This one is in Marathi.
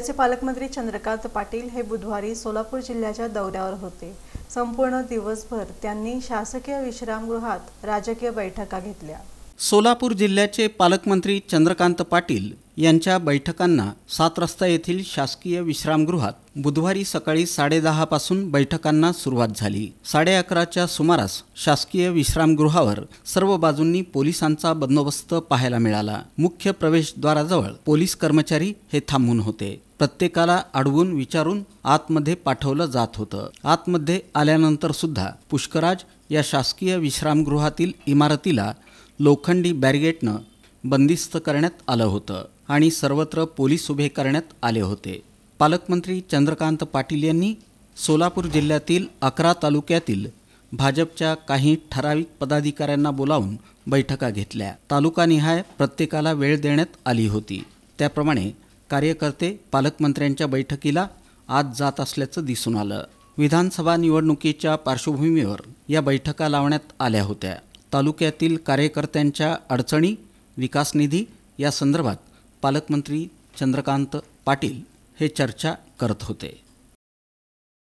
जिल्ह्याचे पालकमंत्री चंद्रकांत पाटील हे बुधवारी सोलापूर जिल्ह्याच्या दौऱ्यावर होते। संपूर्ण दिवसभर त्यांनी शासकीय विश्रामगृहात राजकीय बैठका घेतल्या। सोलापूर जिल्ह्याचे पालकमंत्री चंद्रकांत पाटील यांच्या बैठकांना 7 रस्ता येथील शासकीय विश्रामगृहात बुधवारी सकाळी 10:30 पासून बैठकांना सुरुवात झाली। 11:30च्या सुमारास शासकीय विश्रामगृहावर सर्व बाजूंनी पोलिसांचा बंदोबस्त पाहायला मिळाला। मुख्य प्रवेशद्वाराजवळ पोलीस कर्मचारी हे थांबून होते। प्रत्येकाला अडवून विचारून आतमध्ये पाठवलं जात होतं। आतमध्ये आल्यानंतर सुद्धा पुष्कराज या शासकीय विश्रामगृहातील इमारतीला लोखंडी बॅरिगेटनं बंदिस्त करण्यात आलं होतं आणि सर्वत्र पोलीस उभे करण्यात आले होते। पालकमंत्री चंद्रकांत पाटील यांनी सोलापूर जिल्ह्यातील 11 तालुक्यातील भाजपच्या काही ठराविक पदाधिकाऱ्यांना बोलावून बैठका घेतल्या। तालुकानिहाय प्रत्येकाला वेळ देण्यात आली होती। त्याप्रमाणे कार्यकर्ते पालकमंत्र्यांच्या बैठकीला आज जात असल्याचं दिसून आलं। विधानसभा निवडणुकीच्या पार्श्वभूमीवर या बैठका लावण्यात आल्या होत्या। तालुक्यातील कार्यकर्त्यांच्या अडचणी, विकास निधी या संदर्भात पालकमंत्री चंद्रकांत पाटील हे चर्चा करत होते।